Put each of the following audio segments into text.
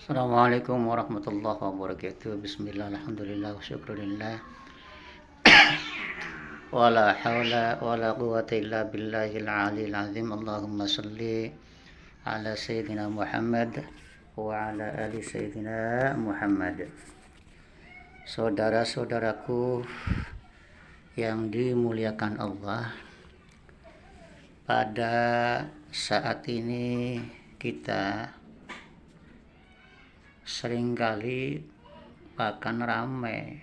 Assalamualaikum warahmatullahi wabarakatuh. Bismillah, alhamdulillah, wa syukurillah. Wala hawla wala quwata illa billahil aliyil azim. Allahumma salli ala sayyidina Muhammad wa ala ali sayyidina Muhammad. Saudara-saudaraku yang dimuliakan Allah, pada saat ini kita seringkali bahkan ramai,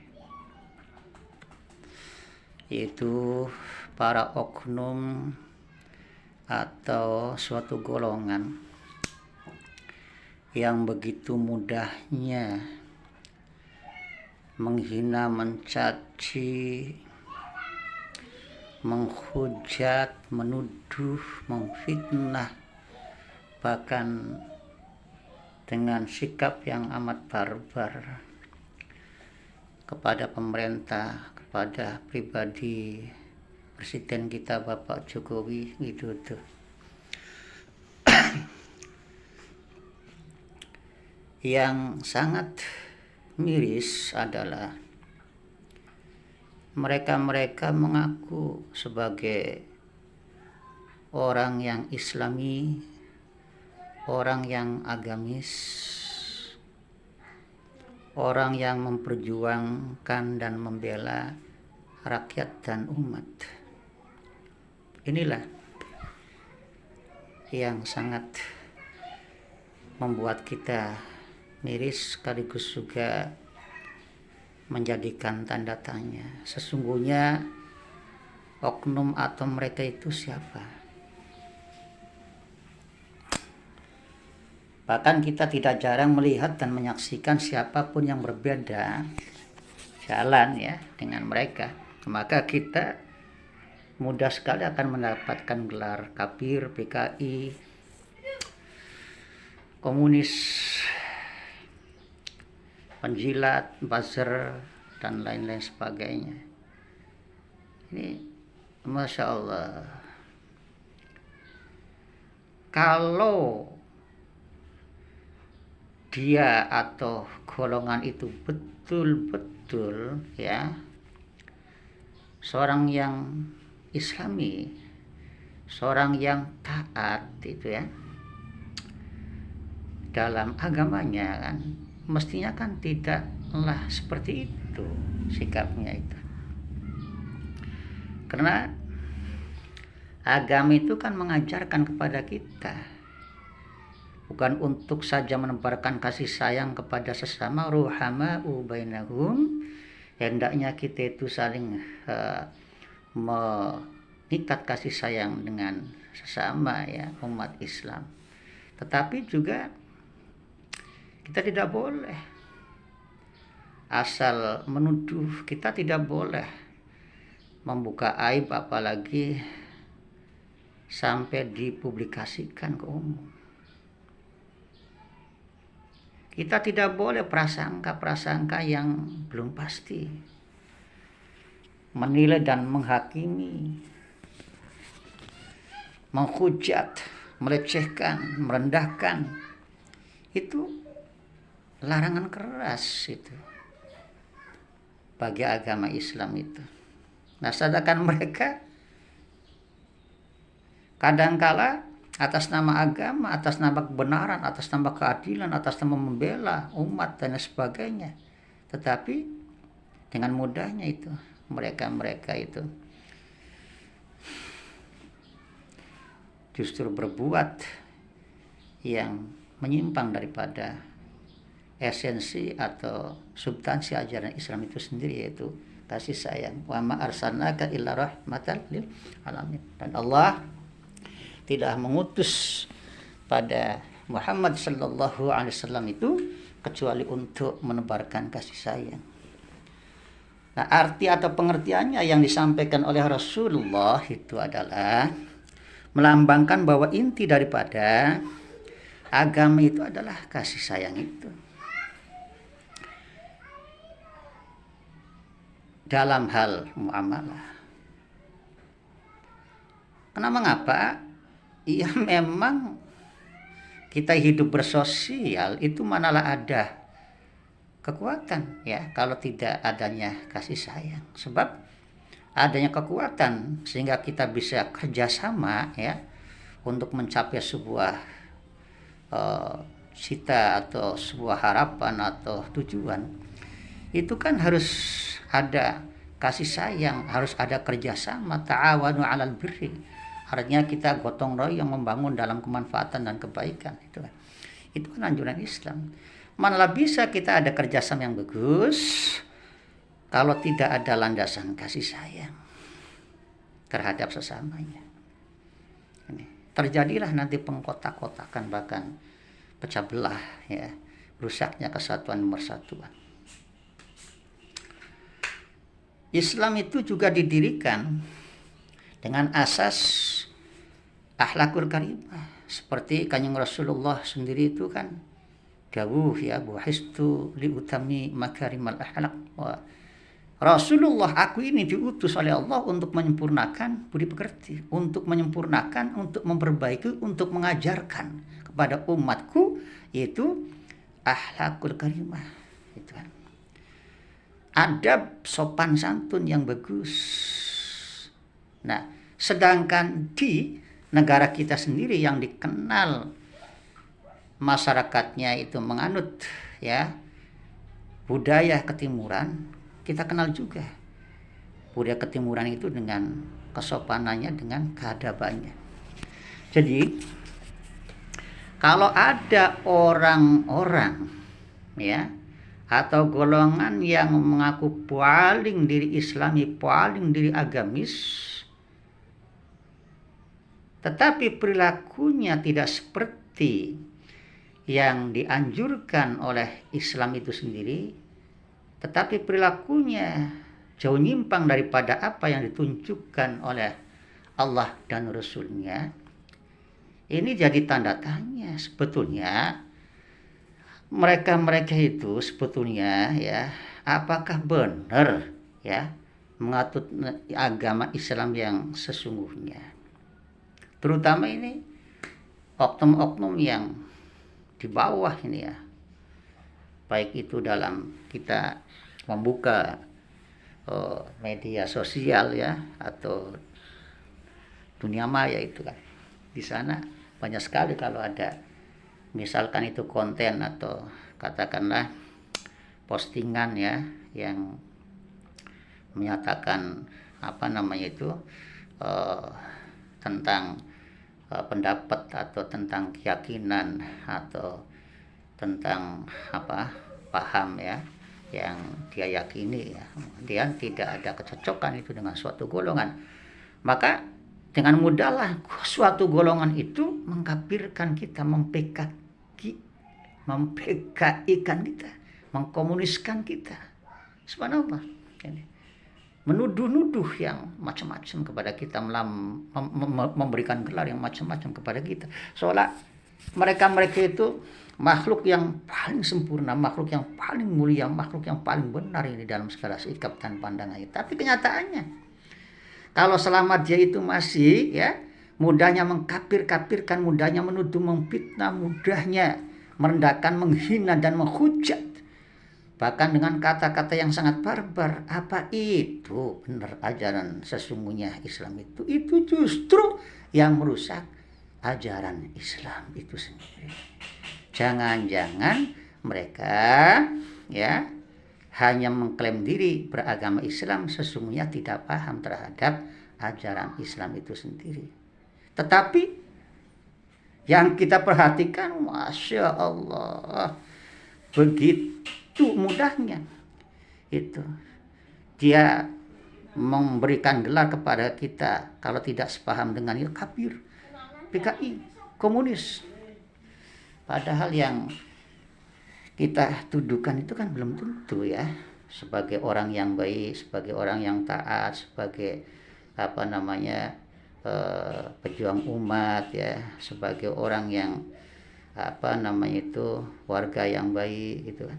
yaitu para oknum atau suatu golongan yang begitu mudahnya menghina, mencaci, menghujat, menuduh, memfitnah, bahkan dengan sikap yang amat barbar kepada pemerintah, kepada pribadi Presiden kita Bapak Jokowi Widodo. Yang sangat miris adalah mereka mengaku sebagai orang yang Islami, orang yang agamis, orang yang memperjuangkan dan membela rakyat dan umat. Inilah yang sangat membuat kita miris, sekaligus juga menjadikan tanda tanya. Sesungguhnya oknum atau mereka itu siapa? Bahkan kita tidak jarang melihat dan menyaksikan siapapun yang berbeda jalan ya dengan mereka, maka kita mudah sekali akan mendapatkan gelar kafir, PKI, komunis, penjilat, buzzer, dan lain-lain sebagainya. Ini Masya Allah, kalau dia atau golongan itu betul-betul ya seorang yang Islami, seorang yang taat itu ya dalam agamanya, kan mestinya kan tidaklah seperti itu sikapnya itu. Karena agama itu kan mengajarkan kepada kita bukan untuk saja menebarkan kasih sayang kepada sesama, ruhama'u bainahum, hendaknya kita itu saling mengikat kasih sayang dengan sesama ya umat Islam. Tetapi juga kita tidak boleh asal menuduh, kita tidak boleh membuka aib apalagi sampai dipublikasikan ke umum. Kita tidak boleh prasangka yang belum pasti, menilai dan menghakimi, menghujat, melecehkan, merendahkan. Itu larangan keras itu bagi agama Islam itu. Nah, sedangkan mereka kadangkala atas nama agama, atas nama kebenaran, atas nama keadilan, atas nama membela umat dan sebagainya, tetapi dengan mudahnya itu mereka itu justru berbuat yang menyimpang daripada esensi atau substansi ajaran Islam itu sendiri, yaitu kasih sayang. Wa ma arsalnaka illa rahmatan lil alamin. Dan Allah tidak mengutus pada Muhammad sallallahu alaihi wasallam itu kecuali untuk menebarkan kasih sayang. Nah, arti atau pengertiannya yang disampaikan oleh Rasulullah itu adalah melambangkan bahwa inti daripada agama itu adalah kasih sayang itu. Dalam hal muamalah. Kenapa? Ya memang kita hidup bersosial itu manalah ada kekuatan ya kalau tidak adanya kasih sayang. Sebab adanya kekuatan sehingga kita bisa kerjasama ya untuk mencapai sebuah cita atau sebuah harapan atau tujuan, itu kan harus ada kasih sayang, harus ada kerjasama, ta'awanu 'alal birri. Artinya kita gotong royong membangun dalam kemanfaatan dan kebaikan. Itu kan anjuran Islam. Manalah bisa kita ada kerjasama yang bagus kalau tidak ada landasan kasih sayang terhadap sesamanya. Terjadilah nanti pengkotak-kotakan, bahkan pecah belah ya, rusaknya kesatuan persatuan. Islam itu juga didirikan dengan asas akhlakul karimah. Seperti Kanjeng Rasulullah sendiri itu kan dawuh ya, buhistu liutami makarimal akhlak. Rasulullah, aku ini diutus oleh Allah untuk menyempurnakan budi pekerti, untuk menyempurnakan, untuk memperbaiki, untuk mengajarkan kepada umatku yaitu akhlakul karimah. Itu kan. Adab sopan santun yang bagus. Nah, sedangkan di negara kita sendiri yang dikenal masyarakatnya itu menganut ya budaya ketimuran, kita kenal juga budaya ketimuran itu dengan kesopanannya, dengan keadabannya. Jadi kalau ada orang-orang ya atau golongan yang mengaku paling diri Islami, paling diri agamis, tetapi perilakunya tidak seperti yang dianjurkan oleh Islam itu sendiri, tetapi perilakunya jauh nyimpang daripada apa yang ditunjukkan oleh Allah dan Rasul-Nya, ini jadi tanda tanya. Sebetulnya mereka itu sebetulnya ya, apakah benar ya mengatur agama Islam yang sesungguhnya? Terutama ini oknum-oknum yang di bawah ini ya, baik itu dalam kita membuka media sosial ya atau dunia maya itu kan, di sana banyak sekali kalau ada misalkan itu konten atau katakanlah postingan ya yang menyatakan tentang pendapat atau tentang keyakinan atau tentang paham ya yang dia yakini ya, kemudian tidak ada kecocokan itu dengan suatu golongan, maka dengan mudahlah suatu golongan itu mengkafirkan kita, mem-PKI-kan kita, mengkomuniskan kita. Subhanallah. Menuduh-nuduh yang macam-macam kepada kita, memberikan gelar yang macam-macam kepada kita, seolah mereka itu makhluk yang paling sempurna, makhluk yang paling mulia, makhluk yang paling benar ini dalam segala sikap dan pandangannya. Tapi kenyataannya, kalau selama dia itu masih ya mudahnya mengkafirkan, mudahnya menuduh, memfitnah, mudahnya merendahkan, menghina dan menghujat, bahkan dengan kata-kata yang sangat barbar, apa itu benar ajaran sesungguhnya Islam itu? Itu justru yang merusak ajaran Islam itu sendiri. Jangan-jangan mereka ya hanya mengklaim diri beragama Islam, sesungguhnya tidak paham terhadap ajaran Islam itu sendiri. Tetapi yang kita perhatikan, Masya Allah, begitu mudahnya itu dia memberikan gelar kepada kita, kalau tidak sepaham dengan itu kafir, PKI, komunis. Padahal yang kita tuduhkan itu kan belum tentu ya, sebagai orang yang baik, sebagai orang yang taat, sebagai pejuang umat ya, sebagai orang yang warga yang baik gitu kan.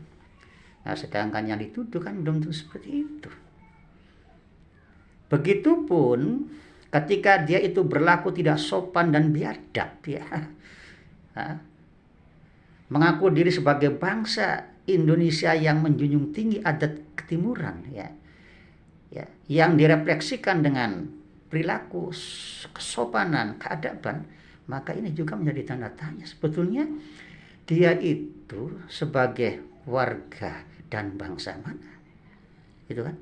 Nah, sedangkan yang dituduh kan belum tentu seperti itu. Begitupun ketika dia itu berlaku tidak sopan dan biadab ya. mengaku diri sebagai bangsa Indonesia yang menjunjung tinggi adat ketimuran, ya, yang direfleksikan dengan perilaku, kesopanan, keadaban, maka ini juga menjadi tanda tanya. Sebetulnya dia itu sebagai warga dan bangsa mana, gitu kan?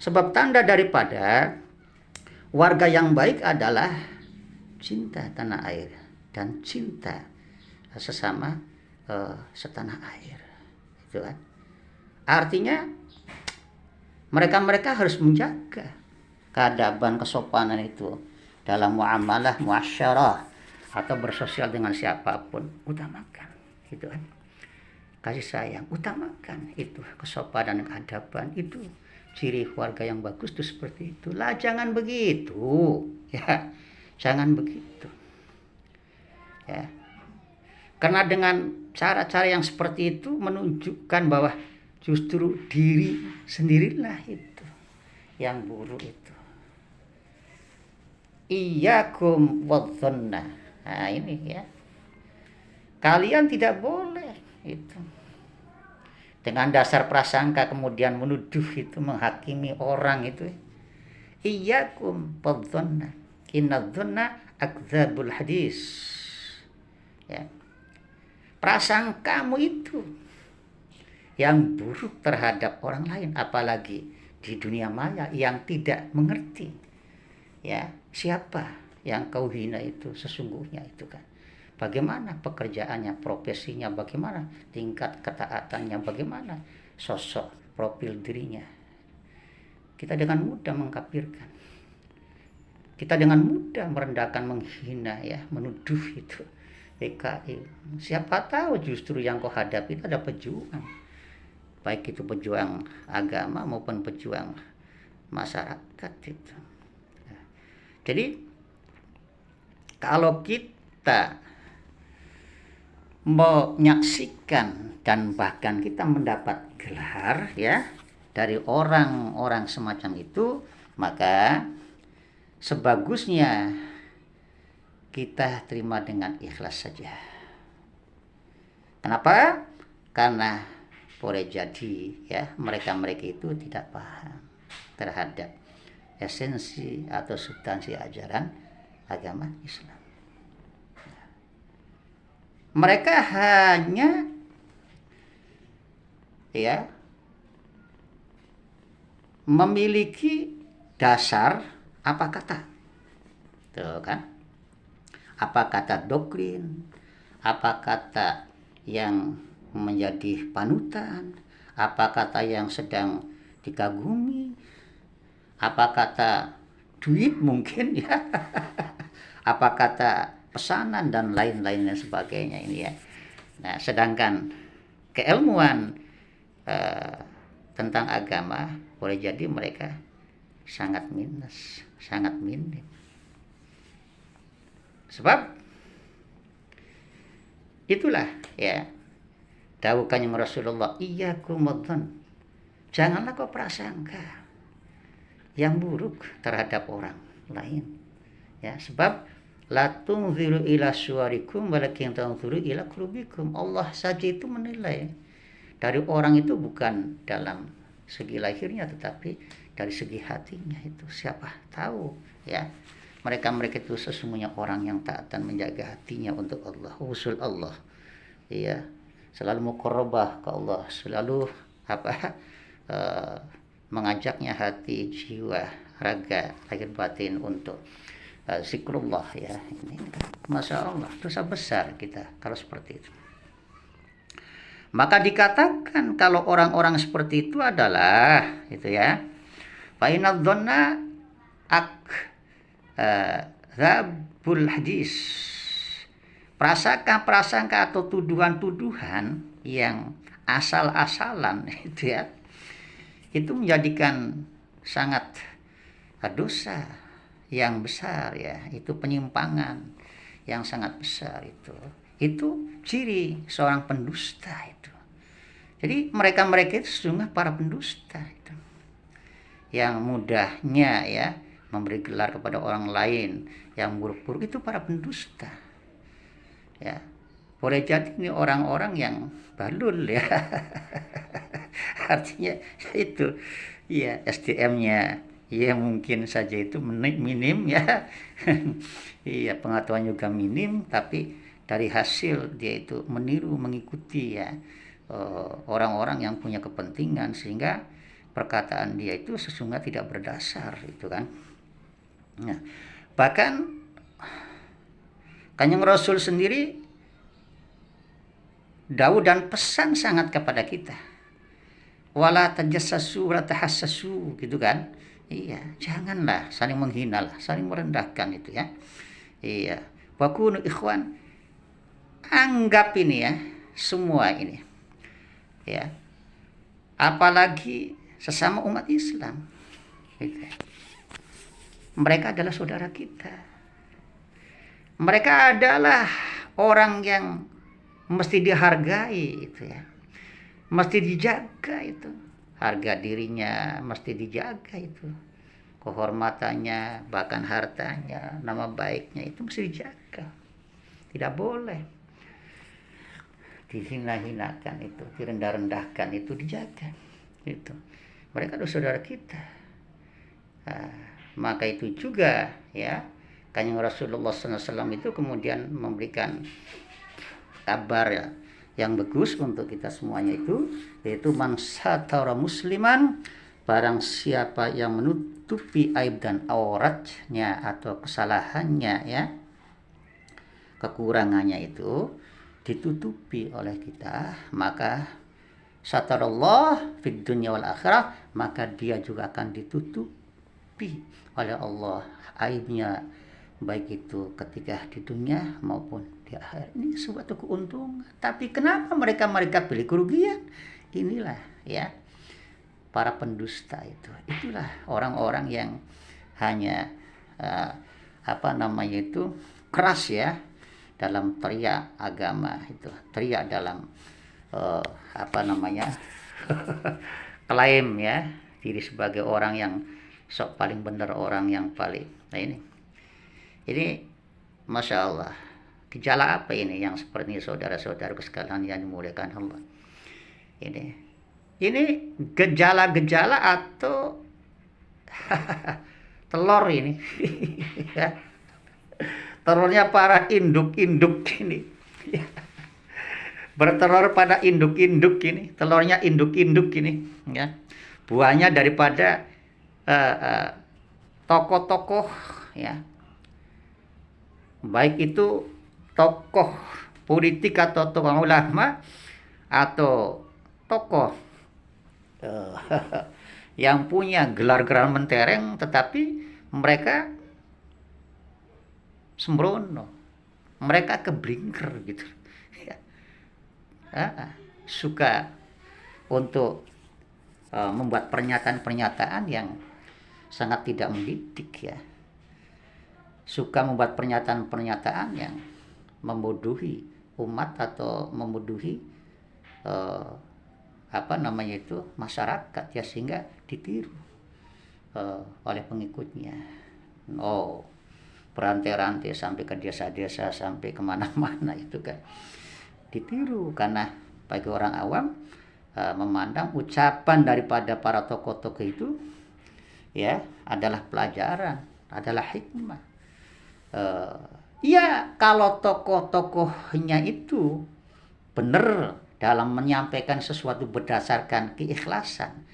Sebab tanda daripada warga yang baik adalah cinta tanah air dan cinta sesama setanah air, gitu kan? Artinya mereka harus menjaga keadaban, kesopanan itu dalam muamalah, muasyarah, atau bersosial dengan siapapun. Utamakan, gitu kan? Kasih sayang, utamakan itu kesopanan, keadaban, itu ciri keluarga yang bagus itu seperti itu. Lah jangan begitu, ya, jangan begitu, ya. Karena dengan cara-cara yang seperti itu menunjukkan bahwa justru diri sendirilah itu yang buruk itu. Iyyakum wadhanna. Nah ini, ya. Kalian tidak boleh itu dengan dasar prasangka kemudian menuduh itu, menghakimi orang itu. Iyyakum wadhanna. Inna dhanna akdzabul hadis. Ya. Prasangkamu itu yang buruk terhadap orang lain, apalagi di dunia maya yang tidak mengerti, ya, siapa yang kau hina itu sesungguhnya itu kan. Bagaimana pekerjaannya, profesinya, bagaimana tingkat ketaatannya, bagaimana sosok profil dirinya. Kita dengan mudah mengkafirkan. Kita dengan mudah merendahkan, menghina, ya, menuduh itu PKI. Siapa tahu justru yang kau hadapi itu ada pejuang, baik itu pejuang agama maupun pejuang masyarakat itu. Jadi kalau kita menyaksikan dan bahkan kita mendapat gelar, ya, dari orang-orang semacam itu, maka sebagusnya kita terima dengan ikhlas saja. Kenapa? Karena boleh jadi, ya, mereka itu tidak paham terhadap esensi atau substansi ajaran agama Islam. Mereka hanya, ya, memiliki dasar apa kata, tuh kan? Apa kata doktrin, apa kata yang menjadi panutan, apa kata yang sedang dikagumi, apa kata duit mungkin, ya, apa kata pesanan dan lain-lainnya sebagainya ini, ya. Nah, sedangkan keilmuan tentang agama boleh jadi mereka sangat minus, sangat minim. Sebab itulah, ya, dawuhnya Rasulullah, iyyakum wadzan. Janganlah kau prasangka yang buruk terhadap orang lain, ya, sebab la tunziru ila suwarikum walakin tanzuru ila qulubikum. Allah saja itu menilai dari orang itu bukan dalam segi lahirnya tetapi dari segi hatinya itu. Siapa tahu, ya, mereka itu sesungguhnya orang yang taat dan menjaga hatinya untuk Allah, usul Allah, ya, selalu muqarrabah ke Allah, selalu mengajaknya hati, jiwa, raga, lahir batin untuk zikrullah, ya. Ini Masya Allah, dosa besar kita kalau seperti itu. Maka dikatakan kalau orang-orang seperti itu adalah itu, ya, fa inadh dhanna akdzabul hadis. Prasangka atau tuduhan-tuduhan yang asal-asalan itu, ya, itu menjadikan sangat dosa yang besar, ya, itu penyimpangan yang sangat besar itu ciri seorang pendusta itu. Jadi mereka itu sesungguhnya para pendusta itu, yang mudahnya, ya, memberi gelar kepada orang lain yang buruk-buruk, itu para pendusta, ya. Boleh jadi ini orang-orang yang balul ya. Artinya itu ya SDM-nya ya mungkin saja itu minim ya. Iya, pengetahuan juga minim, tapi dari hasil dia itu meniru mengikuti ya orang-orang yang punya kepentingan, sehingga perkataan dia itu sesungguhnya tidak berdasar itu kan. Nah, bahkan Kanjeng Rasul sendiri dawuh dan pesan sangat kepada kita, wala tajassasu wala tahassasu gitu kan. Iya, janganlah saling menghina lah, saling merendahkan itu ya. Iya, wa kunu ikhwan, anggap ini ya semua ini ya, apalagi sesama umat Islam gitu. Mereka adalah saudara kita, mereka adalah orang yang mesti dihargai itu ya, mesti dijaga itu, harga dirinya mesti dijaga itu, kehormatannya, bahkan hartanya, nama baiknya itu mesti dijaga, tidak boleh dihina-hinakan itu, direndah-rendahkan itu, dijaga itu. Mereka adalah saudara kita. Nah, maka itu juga ya Kanjeng Rasulullah SAW itu kemudian memberikan kabar ya yang bagus untuk kita semuanya itu, yaitu man satara musliman, barang siapa yang menutupi aib dan auratnya atau kesalahannya ya, kekurangannya itu ditutupi oleh kita, maka satarallah fid dunya wal akhirah, maka dia juga akan ditutupi oleh Allah aibnya, baik itu ketika di dunia maupun di akhirat. Ini suatu keuntungan. Tapi kenapa mereka pilih kerugian? Inilah ya para pendusta itu. Itulah orang-orang yang hanya keras ya dalam teriak agama itu, teriak dalam klaim ya diri sebagai orang yang sok paling benar, orang yang paling. Nah ini Masya Allah, gejala apa ini yang seperti ini, saudara-saudaraku sekalian yang dimuliakan Allah? Ini gejala-gejala atau telur ini ya. Telurnya para induk-induk ini bertelur pada induk-induk ini, telurnya induk-induk ini ya. Buahnya daripada tokoh-tokoh ya, baik itu tokoh politik atau tokoh ulama atau tokoh yang punya gelar-gelar mentereng, tetapi mereka sembrono, mereka keblinger gitu ya. Suka untuk membuat pernyataan-pernyataan yang sangat tidak mendidik ya, suka membuat pernyataan-pernyataan yang membodohi umat atau membodohi masyarakat ya, sehingga ditiru oleh pengikutnya. Berantai-rantai sampai ke desa-desa, sampai kemana-mana itu kan ditiru, karena bagi orang awam memandang ucapan daripada para tokoh-tokoh itu ya adalah pelajaran, adalah hikmah. Ya kalau tokoh-tokohnya itu benar dalam menyampaikan sesuatu berdasarkan keikhlasan,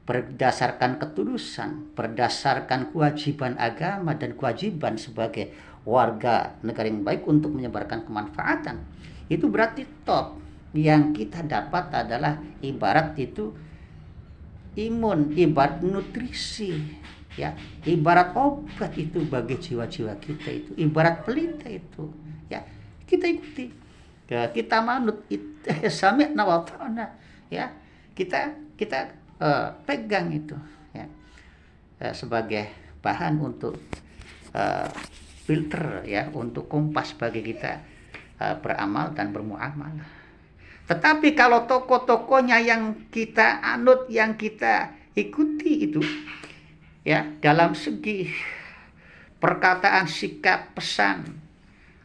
berdasarkan ketulusan, berdasarkan kewajiban agama dan kewajiban sebagai warga negara yang baik untuk menyebarkan kemanfaatan, itu berarti top. Yang kita dapat adalah ibarat itu imun, ibarat nutrisi ya, ibarat obat itu bagi jiwa-jiwa kita, itu ibarat pelita itu ya, kita ikuti ya, kita manut, sami'na wa ta'na ya, kita pegang itu ya, sebagai bahan untuk filter ya, untuk kompas bagi kita beramal dan bermuamalah. Tetapi kalau tokoh-tokohnya yang kita anut, yang kita ikuti itu ya, dalam segi perkataan, sikap, pesan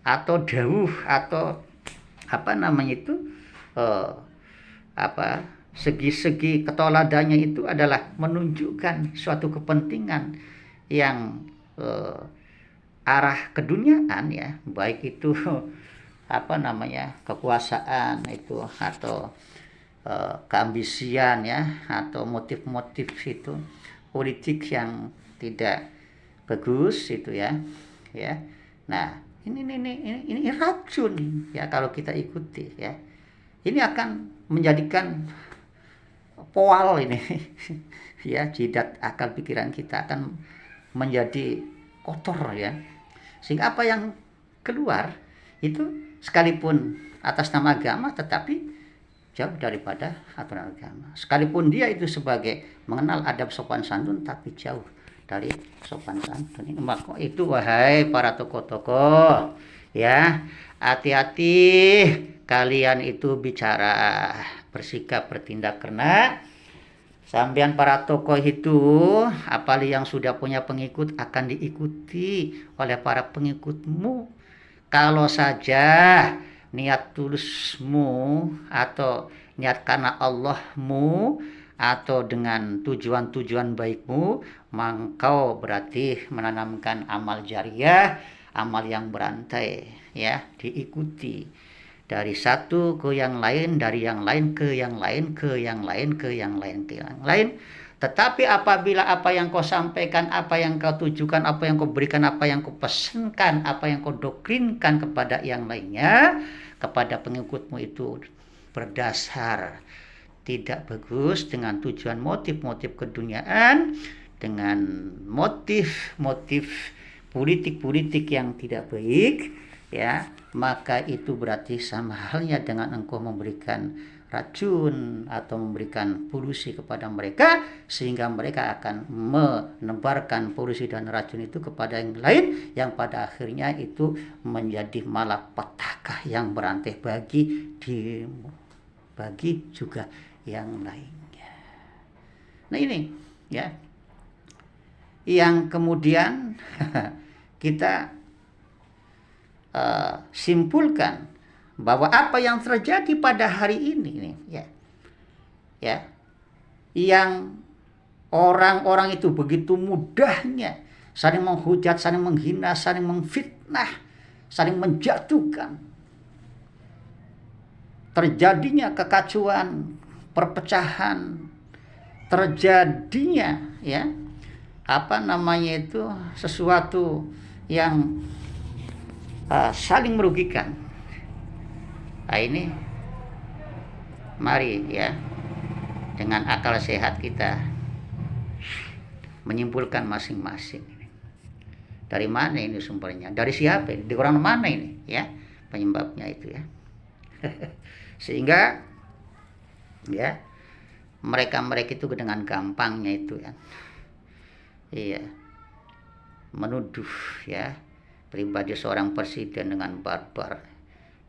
atau dawuh atau apa namanya itu eh, apa segi-segi ketoladannya itu adalah menunjukkan suatu kepentingan yang arah keduniaan ya, baik itu apa namanya kekuasaan itu atau keambisian ya, atau motif-motif itu politik yang tidak bagus itu ya. Nah, ini racun ya kalau kita ikuti ya. Ini akan menjadikan poal ini ya, jidat akal pikiran kita akan menjadi kotor ya. Sehingga apa yang keluar itu sekalipun atas nama agama tetapi jauh daripada aturan agama. Sekalipun dia itu sebagai mengenal adab sopan santun tapi jauh dari sopan santun. Ini maka itu wahai para tokoh-tokoh ya, hati-hati kalian itu bicara, bersikap, bertindak, karena sampean para tokoh itu apalagi yang sudah punya pengikut akan diikuti oleh para pengikutmu. Kalau saja niat tulusmu atau niat karena Allahmu atau dengan tujuan-tujuan baikmu, maka berarti menanamkan amal jariah, amal yang berantai ya, diikuti dari satu ke yang lain, dari yang lain ke yang lain, ke yang lain, ke yang lain, ke yang lain. Tetapi apabila apa yang kau sampaikan, apa yang kau tujukan, apa yang kau berikan, apa yang kau pesankan, apa yang kau doktrinkan kepada yang lainnya, kepada pengikutmu itu berdasar tidak bagus, dengan tujuan motif-motif keduniaan, dengan motif-motif politik-politik yang tidak baik ya, maka itu berarti sama halnya dengan engkau memberikan racun atau memberikan polusi kepada mereka, sehingga mereka akan menebarkan polusi dan racun itu kepada yang lain, yang pada akhirnya itu menjadi malapetaka yang berantai bagi dirimu, bagi juga yang lainnya. Nah ini ya yang kemudian kita simpulkan bahwa apa yang terjadi pada hari ini nih ya, yang orang-orang itu begitu mudahnya saling menghujat, saling menghina, saling memfitnah, saling menjatuhkan, terjadinya kekacauan, perpecahan, terjadinya ya apa namanya itu sesuatu yang saling merugikan. Nah, ini mari ya dengan akal sehat kita menyimpulkan masing-masing. Dari mana ini sumbernya? Dari siapa ini? Di orang mana ini ya penyebabnya itu ya. Sehingga ya mereka itu dengan gampangnya itu ya iya menuduh ya pribadi seorang presiden dengan barbar,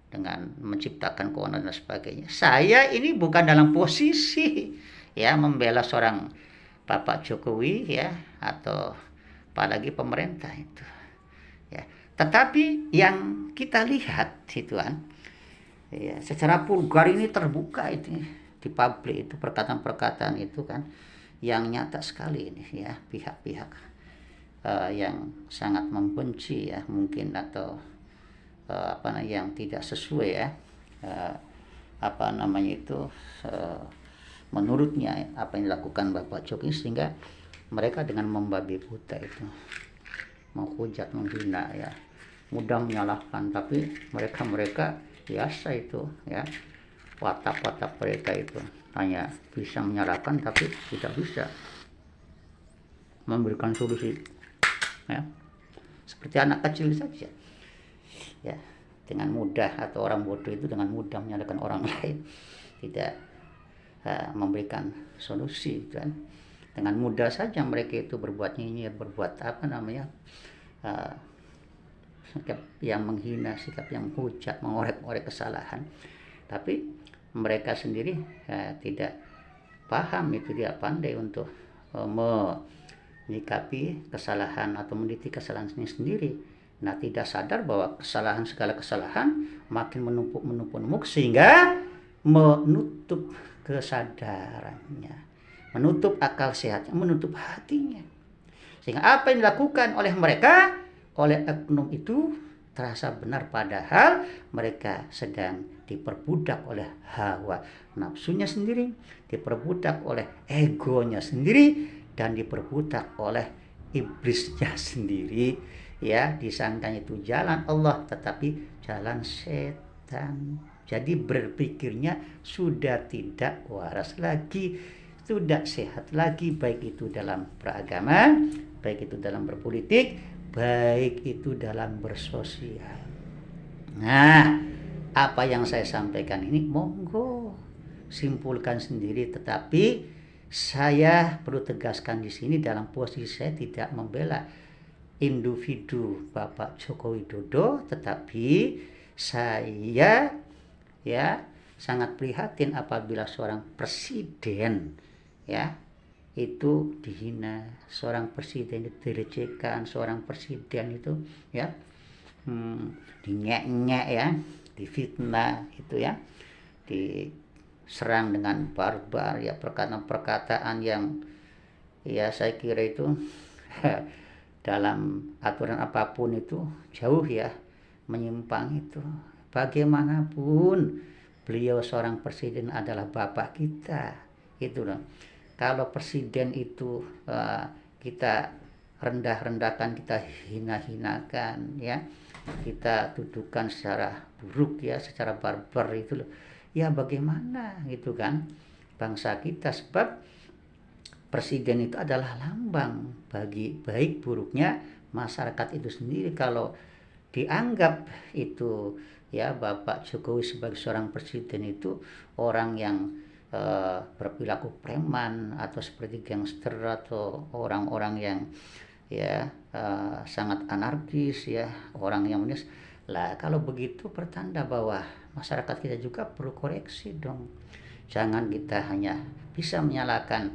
dengan menciptakan keonaran dan sebagainya. Saya ini bukan dalam posisi ya membela seorang Bapak Jokowi ya, atau apalagi pemerintah itu ya. Tetapi yang kita lihat itu kan ya, secara vulgar ini terbuka itu di publik itu perkataan-perkataan itu kan yang nyata sekali ini ya, pihak-pihak yang sangat membenci ya mungkin, atau yang tidak sesuai ya menurutnya apa yang dilakukan Bapak Jokowi, sehingga mereka dengan membabi buta itu menghujat, menghina ya, mudah menyalahkan, tapi mereka biasa itu ya, watak-watak mereka itu hanya bisa menyalahkan tapi tidak bisa memberikan solusi ya, seperti anak kecil saja ya, dengan mudah, atau orang bodoh itu dengan mudah menyalahkan orang lain, tidak memberikan solusi kan. Dengan mudah saja mereka itu berbuat nyinyir, berbuat sikap yang menghina, sikap yang hujat, mengorek-orek kesalahan, tapi mereka sendiri tidak paham itu, dia pandai untuk menyikapi kesalahan atau mendidik kesalahan sendiri Nah, tidak sadar bahwa segala kesalahan makin menumpuk sehingga menutup kesadarannya, menutup akal sehatnya, menutup hatinya. Sehingga apa yang dilakukan oleh mereka, oleh oknum itu terasa benar, padahal mereka sedang diperbudak oleh hawa nafsunya sendiri, diperbudak oleh egonya sendiri, dan diperbudak oleh iblisnya sendiri. Ya, disangkanya itu jalan Allah, tetapi jalan setan. Jadi berpikirnya sudah tidak waras lagi, tidak sehat lagi, baik itu dalam beragama, baik itu dalam berpolitik, baik itu dalam bersosial. Nah, apa yang saya sampaikan ini monggo simpulkan sendiri, tetapi saya perlu tegaskan di sini dalam posisi saya tidak membela individu Bapak Joko Widodo, tetapi saya ya sangat prihatin apabila seorang presiden ya itu dihina, seorang presiden itu dilecehkan, seorang presiden itu ya dinyek-nyek ya, difitnah itu ya, diserang dengan barbar ya, perkataan-perkataan yang ya saya kira itu dalam aturan apapun itu jauh ya menyimpang itu. Bagaimanapun beliau seorang presiden adalah bapak kita, gitu loh. Kalau presiden itu kita rendah-rendahkan, kita hina-hinakan ya, kita tuduhkan secara buruk ya, secara barbar itu loh, ya bagaimana gitu kan bangsa kita. Sebab presiden itu adalah lambang bagi baik buruknya masyarakat itu sendiri. Kalau dianggap itu ya Bapak Jokowi sebagai seorang presiden itu orang yang berperilaku preman atau seperti gangster atau orang-orang yang ya sangat anarkis ya, orang yang menis lah, kalau begitu pertanda bahwa masyarakat kita juga perlu koreksi dong. Jangan kita hanya bisa menyalahkan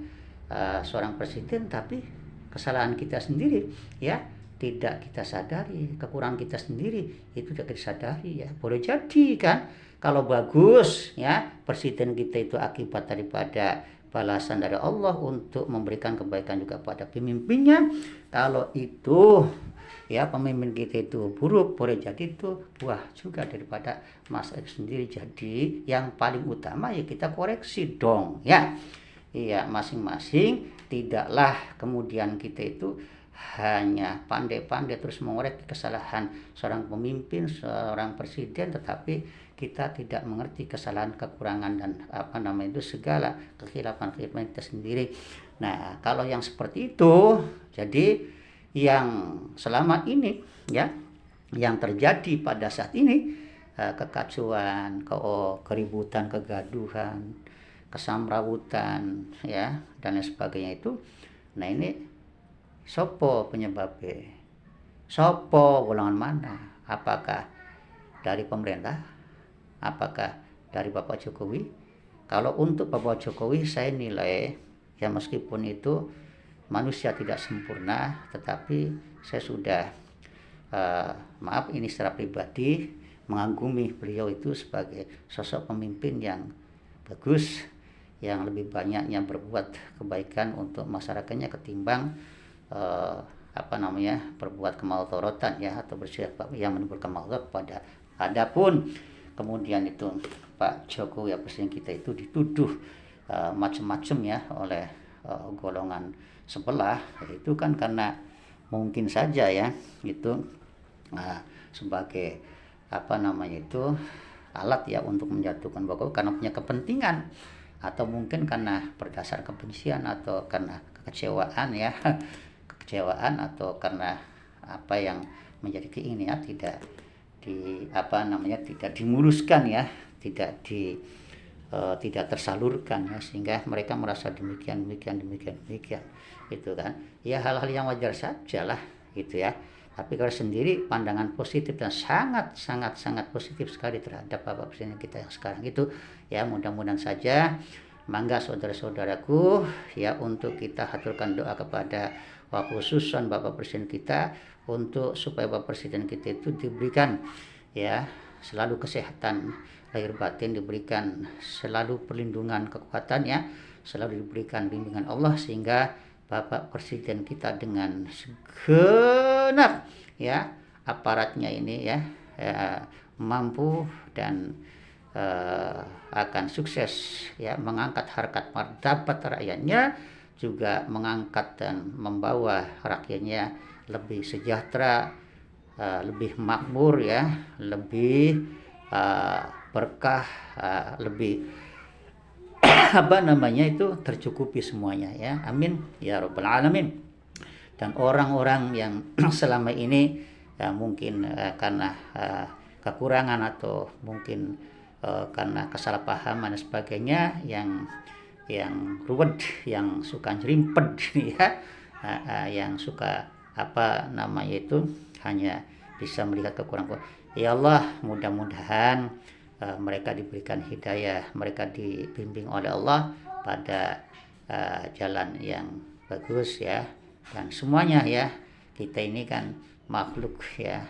seorang presiden, tapi kesalahan kita sendiri ya tidak kita sadari, kekurangan kita sendiri itu tidak disadari ya. Boleh jadi kan kalau bagus ya presiden kita itu akibat daripada balasan dari Allah untuk memberikan kebaikan juga pada pemimpinnya. Kalau itu ya pemimpin kita itu buruk, boleh jadi itu buah juga daripada masa itu sendiri. Jadi yang paling utama ya kita koreksi dong ya. Iya, masing-masing, tidaklah kemudian kita itu hanya pandai-pandai terus mengoreksi kesalahan seorang pemimpin, seorang presiden, tetapi kita tidak mengerti kesalahan, kekurangan dan itu segala kekhilafan-kekhilafan kita sendiri. Nah, kalau yang seperti itu, jadi yang selama ini ya yang terjadi pada saat ini, kekacauan, keributan, kegaduhan, kesamrawutan ya dan lain sebagainya itu. Nah, ini sopo penyebabnya, sopo golongan mana, apakah dari pemerintah, apakah dari Bapak Jokowi? Kalau untuk Bapak Jokowi saya nilai ya meskipun itu manusia tidak sempurna, tetapi saya sudah maaf ini secara pribadi mengagumi beliau itu sebagai sosok pemimpin yang bagus, yang lebih banyaknya berbuat kebaikan untuk masyarakatnya ketimbang berbuat kemaudharatan ya atau bersikap yang menimbulkan maudharat kepada. Adapun kemudian itu Pak Jokowi ya presiden kita itu dituduh macam-macam ya oleh golongan sebelah, itu kan karena mungkin saja ya itu sebagai alat ya untuk menjatuhkan Jokowi karena punya kepentingan, atau mungkin karena berdasar kebencian atau karena kekecewaan ya kekecewaan atau karena apa yang menjadi keinginan tidak tidak dimuruskan ya, tidak tersalurkan ya, sehingga mereka merasa demikian itu kan ya, hal-hal yang wajar saja lah gitu ya. Tapi kalau sendiri pandangan positif dan sangat positif sekali terhadap Bapak Presiden kita yang sekarang itu ya. Mudah-mudahan saja mangga saudara-saudaraku ya untuk kita haturkan doa kepada khususan Bapak Presiden kita, untuk supaya Bapak Presiden kita itu diberikan ya selalu kesehatan lahir batin, diberikan selalu perlindungan kekuatan ya, selalu diberikan bimbingan Allah, sehingga Bapak Presiden kita dengan segenap ya aparatnya ini ya, mampu dan akan sukses ya mengangkat harkat martabat rakyatnya, juga mengangkat dan membawa rakyatnya lebih sejahtera, lebih makmur ya, lebih berkah, lebih tercukupi semuanya ya. Amin ya rabbal alamin. Dan orang-orang yang selama ini mungkin karena kekurangan atau mungkin karena kesalahpahaman dan sebagainya, yang ruwet, yang suka nyerimpet ya, yang suka hanya bisa melihat kekurangan. Ya Allah, mudah-mudahan mereka diberikan hidayah, mereka dibimbing oleh Allah pada jalan yang bagus ya. Dan semuanya ya, kita ini kan makhluk ya,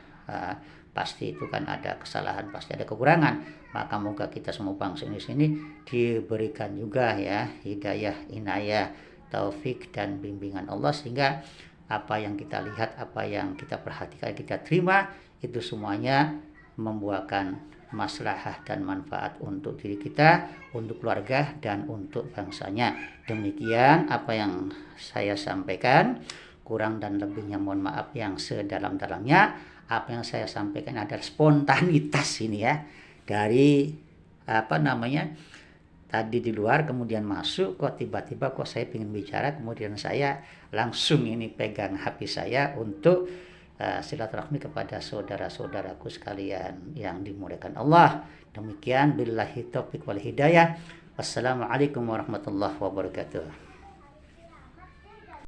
pasti itu kan ada kesalahan, pasti ada kekurangan. Maka moga kita semua bangsa Indonesia ini diberikan juga ya hidayah, inayah, taufik dan bimbingan Allah, sehingga apa yang kita lihat, apa yang kita perhatikan, kita terima, itu semuanya membuahkan maslahah dan manfaat untuk diri kita, untuk keluarga, dan untuk bangsanya. Demikian apa yang saya sampaikan, kurang dan lebihnya mohon maaf yang sedalam-dalamnya. Apa yang saya sampaikan adalah spontanitas ini ya, dari tadi di luar, kemudian masuk, kok tiba-tiba kok saya ingin bicara, kemudian saya langsung ini pegang HP saya untuk silaturahmi kepada saudara-saudaraku sekalian yang dimuliakan Allah. Demikian, billahi taufiq wal hidayah. Wassalamualaikum warahmatullahi wabarakatuh.